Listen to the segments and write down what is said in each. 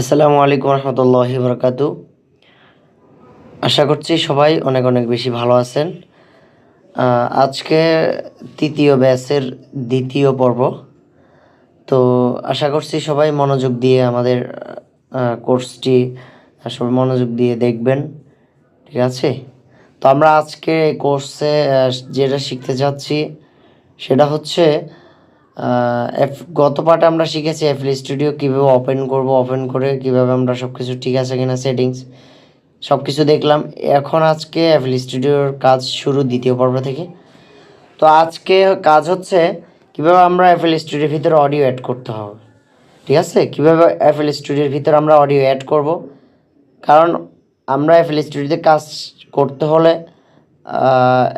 আসসালামু আলাইকুম রহমতুল্লাহি বরকাতু। আশা করছি সবাই অনেক অনেক বেশি ভালো আছেন। আজকে তৃতীয় ব্যাচের দ্বিতীয় পর্ব। তো আশা করছি সবাই মনোযোগ দিয়ে আমাদের কোর্সটি সবাই মনোযোগ দিয়ে দেখবেন, ঠিক আছে? তো আমরা আজকে কোর্সে যেটা শিখতে যাচ্ছি সেটা হচ্ছে গত পার্টে আমরা শিখেছি এফএল স্টুডিও কীভাবে ওপেন করে কীভাবে আমরা সব কিছু ঠিক আছে কিনা সেটিংস সব কিছু দেখলাম। এখন আজকে এফএল স্টুডিওর কাজ শুরু দ্বিতীয় পর্ব থেকে। তো আজকে কাজ হচ্ছে কীভাবে আমরা এফএল স্টুডিওর ভিতরে অডিও অ্যাড করতে হবে, ঠিক আছে? কীভাবে এফএল স্টুডিওর ভিতরে আমরা অডিও অ্যাড করব, কারণ আমরা এফএল স্টুডিওতে কাজ করতে হলে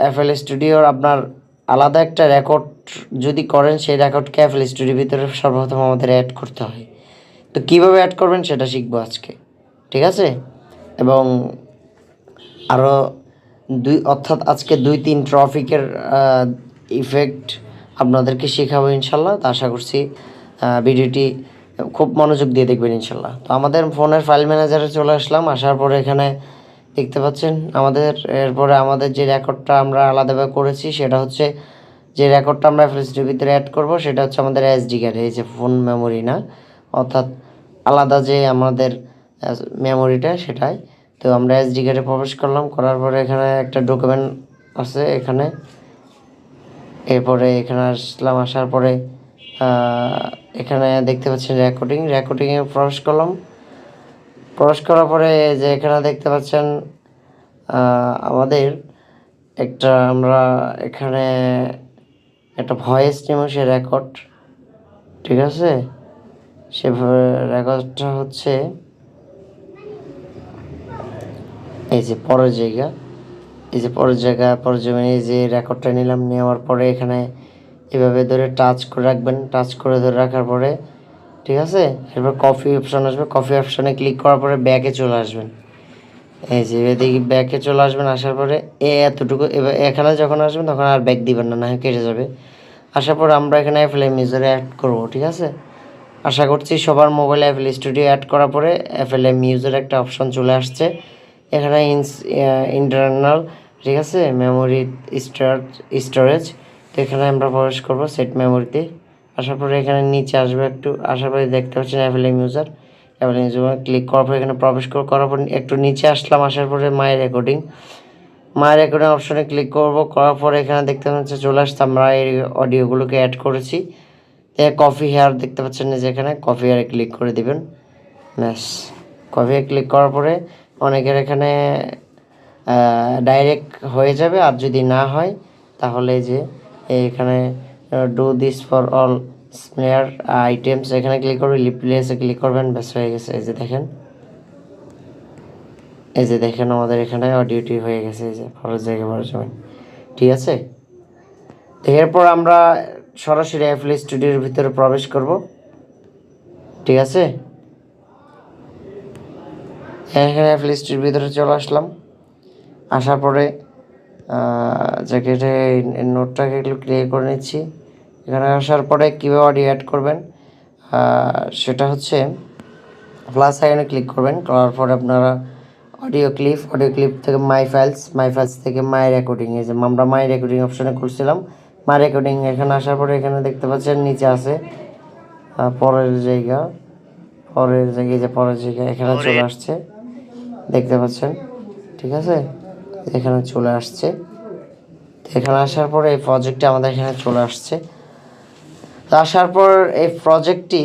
এফএল স্টুডিওর আপনার আলাদা একটা রেকর্ড যদি করেন, সেই রেকর্ডকে এফএল স্টুডিওর ভিতরে সর্বপ্রথম আমাদের অ্যাড করতে হয়। তো কীভাবে অ্যাড করবেন সেটা শিখবো আজকে, ঠিক আছে? এবং আরও অর্থাৎ আজকে 2-3 ট্রফিকের ইফেক্ট আপনাদেরকে শেখাবো ইনশাল্লাহ। তো আশা করছি ভিডিওটি খুব মনোযোগ দিয়ে দেখবেন ইনশাল্লাহ। তো আমাদের ফোনের ফাইল ম্যানেজারে চলে আসলাম। আসার পরে এখানে দেখতে পাচ্ছেন এরপরে আমাদের যে রেকর্ডটা আমরা আলাদাভাবে করেছি সেটা হচ্ছে, যে রেকর্ডটা আমরা এফএলএসডির ভিতরে অ্যাড করব সেটা হচ্ছে আমাদের এসডি কার্ড, এই যে ফোন মেমোরি না, অর্থাৎ আলাদা যে আমাদের মেমোরিটা সেটাই। তো আমরা এসডি কার্ডে প্রবেশ করলাম, করার পরে এখানে একটা ডকুমেন্ট আছে এখানে। এরপরে এখানে আসলাম, আসার পরে এখানে দেখতে পাচ্ছেন রেকর্ডিংয়ে প্রবেশ করলাম। প্রবেশ করার পরে যে এখানে দেখতে পাচ্ছেন আমাদের আমরা এখানে একটা ভয়েস নেব, সে রেকর্ড, ঠিক আছে? সে রেকর্ডটা হচ্ছে এই যে পরের জায়গা, এই যে রেকর্ডটা নিলাম। নেওয়ার পরে এখানে এভাবে ধরে টাচ করে রাখবেন, টাচ করে ধরে রাখার পরে, ঠিক আছে? এরপর কপি অপশান আসবে, কপি অপশানে ক্লিক করার পরে ব্যাকে চলে আসবেন। এই যে এদিকে ব্যাকে চলে আসবেন, আসার পরে এতটুকু এবার এখানে যখন আসবেন তখন আর ব্যাক দিবেন না, কেটে যাবে। আসার পর আমরা এখানে এফএলএম ইউজারে অ্যাড করবো, ঠিক আছে? আশা করছি সবার মোবাইলে এফএল স্টুডিও অ্যাড করার পরে এফএলএম ইউজার একটা অপশন চলে আসছে এখানে, ইন্টারনাল, ঠিক আছে, মেমোরি স্টোরেজ। তো এখানে আমরা প্রবেশ করবো সেট মেমোরিতে। আসার পরে এখানে নিচে আসবে, একটু আসার পরে দেখতে পাচ্ছেন এফএলএম ইউজার ক্লিক করার পর এখানে প্রবেশ করার পর একটু নিচে আসলাম। আসার পরে মাই রেকর্ডিং অপশনে ক্লিক করার পরে এখানে দেখতে পাচ্ছেন চলে আসছে, আমরা এই অডিওগুলোকে অ্যাড করেছি। কফি হেয়ার দেখতে পাচ্ছেন যে এখানে কফি হেয়ারে ক্লিক করে দিবেন, ব্যাস। কফি হেয়ার ক্লিক করার পরে অনেকের এখানে ডাইরেক্ট হয়ে যাবে, আর যদি না হয় তাহলে যে এখানে do this for all snare items এখানে ক্লিক করবে, রিপ্লেসে ক্লিক করবেন, ব্যাস হয়ে গেছে। এই যে দেখেন আমাদের এখানে অডিওটি হয়ে গেছে, এই যে ফরজ জায়গা বড় যাবেন, ঠিক আছে? তো এরপর আমরা সরাসরি এফএল স্টুডিওর ভিতরে প্রবেশ করব, ঠিক আছে? এখানে এফএল স্টুডিওর ভিতরে চলে আসলাম। আসার পরে জ্যাকেটে নোটটাকে একটু ক্লিয়ার করে নিচ্ছি। এখানে আসার পরে কীভাবে অডিও অ্যাড করবেন সেটা হচ্ছে প্লাস আইকনে ক্লিক করবেন, করার পরে আপনারা অডিও ক্লিপ থেকে মাই ফাইলস থেকে মাই রেকর্ডিং, এই যে আমরা মাই রেকর্ডিং অপশানে খুলছিলাম। মাই রেকর্ডিং এখানে আসার পরে এখানে দেখতে পাচ্ছেন নিচে আছে পরের জায়গা, এখানে চলে আসছে, দেখতে পাচ্ছেন, ঠিক আছে? এখানে চলে আসছে। এখানে আসার পরে এই প্রজেক্টটি আমাদের এখানে চলে আসছে। তো আসার পর এই প্রজেক্টটি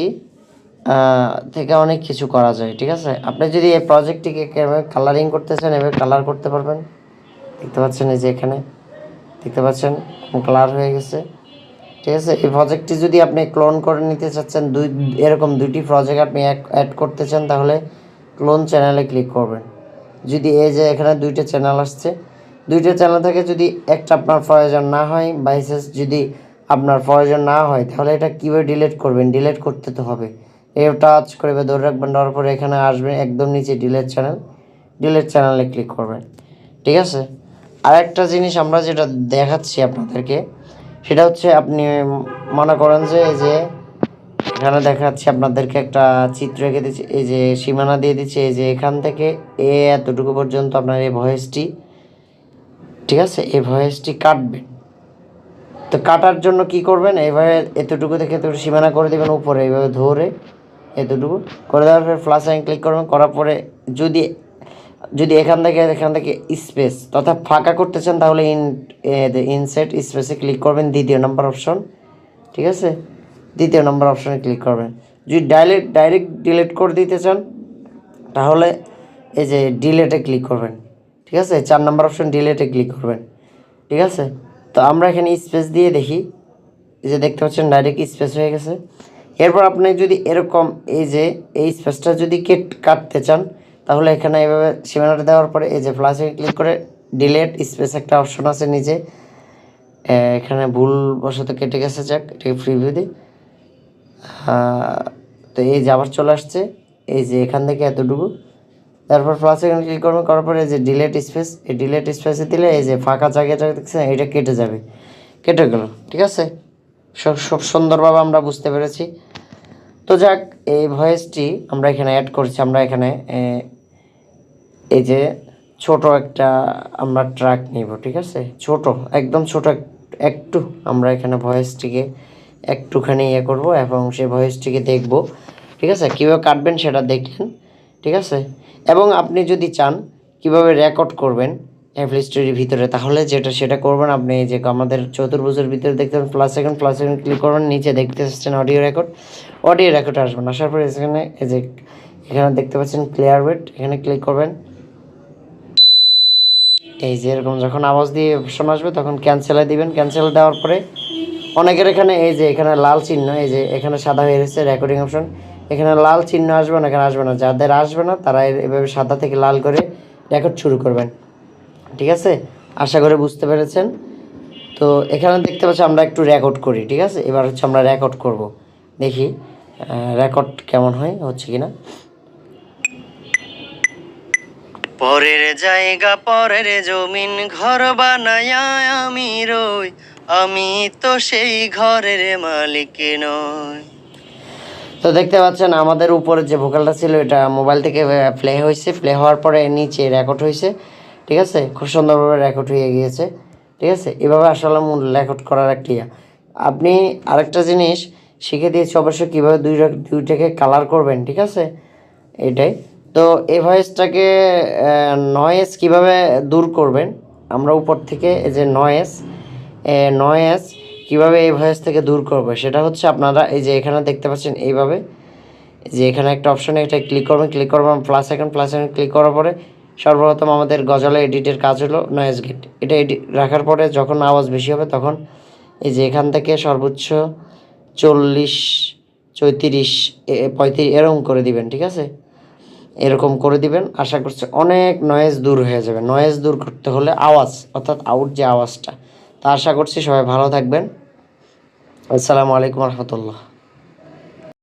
থেকে অনেক কিছু করা যায়, ঠিক আছে? আপনি যদি এই প্রজেক্টটিকে এভাবে কালারিং করতে চান, এভাবে কালার করতে পারবেন। দেখতে পাচ্ছেন এই যে এখানে দেখতে পাচ্ছেন কালার হয়ে গেছে, ঠিক আছে? এই প্রজেক্টটি যদি আপনি ক্লোন করে নিতে চাচ্ছেন, এরকম দুইটি প্রজেক্ট আপনি অ্যাড করতে চান, তাহলে ক্লোন চ্যানেলে ক্লিক করবেন। যদি এই যে এখানে দুইটা চ্যানেল আসছে, দুইটা চ্যানেল থেকে যদি একটা আপনার প্রয়োজন না হয়, বাইসেস যদি আপনার প্রয়োজন না হয়, তাহলে এটা কীভাবে ডিলিট করবেন? ডিলিট করতে তো হবে। টাচ করে ধরে রাখবেন, দেওয়ার পরে এখানে আসবেন একদম নিচে ডিলিট চ্যানেলে ক্লিক করবেন, ঠিক আছে? আরেকটা জিনিস আমরা যেটা দেখাচ্ছি আপনাদেরকে সেটা হচ্ছে, আপনি মনে করেন যে এই যে এখানে দেখাচ্ছি আপনাদেরকে একটা চিত্র এঁকে দিচ্ছি, এই যে সীমানা দিয়ে দিচ্ছে, এই যে এখান থেকে এতটুকু পর্যন্ত আপনার এই ভয়েসটি, ঠিক আছে, এই ভয়েসটি কাটবেন। তো কাটার জন্য কি করবেন, এইভাবে এতটুকু থেকে এতটুকু সীমানা করে দেবেন উপরে, এইভাবে ধরে এতটুকু করে দেওয়ার পরে প্লাস আইকন ক্লিক করবেন। করার পরে যদি যদি এখান থেকে স্পেস তথা ফাঁকা করতে চান তাহলে ইনসাইড স্পেসে ক্লিক করবেন, দ্বিতীয় নম্বর অপশন, ঠিক আছে, দ্বিতীয় নম্বর অপশনে ক্লিক করবেন। যদি ডাইরেক্ট ডিলিট করে দিতে চান তাহলে এই যে ডিলেটে ক্লিক করবেন, ঠিক আছে, 4 নম্বর অপশন ডিলেটে ক্লিক করবেন, ঠিক আছে। তো আমরা এখানে স্পেস দিয়ে দেখি, এই যে দেখতে পাচ্ছেন ডাইরেক্ট স্পেস হয়ে গেছে। এরপর আপনি যদি এরকম এই যে এই স্পেসটা যদি কাটতে চান তাহলে এখানে এইভাবে সীমানাটা দেওয়ার পরে এই যে প্লাসে ক্লিক করে ডিলেট স্পেস একটা অপশন আছে নিচে, এখানে ভুল বশত কেটে গেছে, যাক এটাকে প্রিভিউ দিই। তো এই যে আবার চলে আসছে, এই যে এখান থেকে এতটুকু, তারপর প্লাস এখানে ক্লিক করবেন, করার পরে এই যে ডিলেট স্পেস, এই ডিলেট স্পেসে দিলে এই যে ফাঁকা জায়গাটা দেখছেন এটা কেটে যাবে, কেটে গেল, ঠিক আছে। সব সুন্দরভাবে আমরা বুঝতে পেরেছি। তো যাক, এই ভয়েসটি আমরা এখানে অ্যাড করছি, আমরা এখানে এই যে ছোট একটা আমরা ট্র্যাক নিব, ঠিক আছে, ছোট একদম ছোট একটু আমরা এখানে ভয়েসটিকে একটুখানি ইয়ে করব এবং সেই ভয়েসটিকে দেখব, ঠিক আছে। কীভাবে কাটবেন সেটা দেখলেন, ঠিক আছে। এবং আপনি যদি চান কিভাবে রেকর্ড করবেন এফএল স্টুডিওর ভিতরে, তাহলে সেটা করবেন আপনি। এই যে আমাদের চতুর্ভুজের ভিতরে দেখতে পাবেন প্লাস সেকেন্ড ক্লিক করবেন, নিচে দেখতে পাচ্ছেন অডিও রেকর্ড আসবেন। আসার পরে এখানে এই যে এখানে দেখতে পাচ্ছেন ক্লিয়ার ওয়েট, এখানে ক্লিক করবেন। এই যে এরকম যখন আওয়াজ দিয়ে অপশন আসবে তখন ক্যান্সেলে দিবেন। ক্যান্সেল দেওয়ার পরে অনেকের এখানে এই যে এখানে লাল চিহ্ন, এই যে এখানে সাদা হয়ে গেছে রেকর্ডিং অপশন, এখানে লাল চিহ্ন আসবে না, এখানে আসবে না। যাদের আসবে না তারা এভাবে সাদা থেকে লাল করে রেকর্ড শুরু করবেন, ঠিক আছে। আশা করে বুঝতে পেরেছেন। তো এখানে দেখতে পাচ্ছি আমরা একটু রেকর্ড করি, ঠিক আছে। এবার হচ্ছে আমরা রেকর্ড করব, দেখি রেকর্ড কেমন হচ্ছে কিনা। পরের জায়গা পরের জমিন ঘর বানায়া আমি রই, আমি তো সেই ঘরের মালিক নই। তো দেখতে পাচ্ছেন আমাদের উপরে যে ভোকালটা ছিল এটা মোবাইল থেকে প্লে হয়েছে, প্লে হওয়ার পরে নিচে রেকর্ড হয়েছে, ঠিক আছে, খুব সুন্দরভাবে রেকর্ড হয়ে গিয়েছে, ঠিক আছে। এভাবে আসলে মূল রেকর্ড করার একটা আপনি আরেকটা জিনিস শিখে দিয়েছি অবশ্যই কীভাবে দুইটাকে কালার করবেন, ঠিক আছে, এটাই। তো এই ভয়েসটাকে নয়েজ কীভাবে দূর করবেন, আমরা উপর থেকে এই যে নয়েজ কীভাবে এই ভয়েস থেকে দূর করবে সেটা হচ্ছে আপনারা এই যে এখানে দেখতে পাচ্ছেন এইভাবে, যে এখানে একটা অপশনে এটা ক্লিক করবেন প্লাস আইকন ক্লিক করার পরে সর্বপ্রথম আমাদের গজলে এডিটের কাজ হলো নয়েজ গেট। এটা এডিট রাখার পরে যখন আওয়াজ বেশি হবে তখন এই যে এখান থেকে সর্বোচ্চ 40, 34, 35 এরকম করে দিবেন, ঠিক আছে, এরকম করে দিবেন। আশা করছি অনেক নয়েজ দূর হয়ে যাবে। নয়েজ দূর করতে হলে আওয়াজ অর্থাৎ আউট যে আওয়াজটা, তা আশা করছি সবাই ভালো থাকবেন। আসসালামু আলাইকুম রহমতুল্লাহ।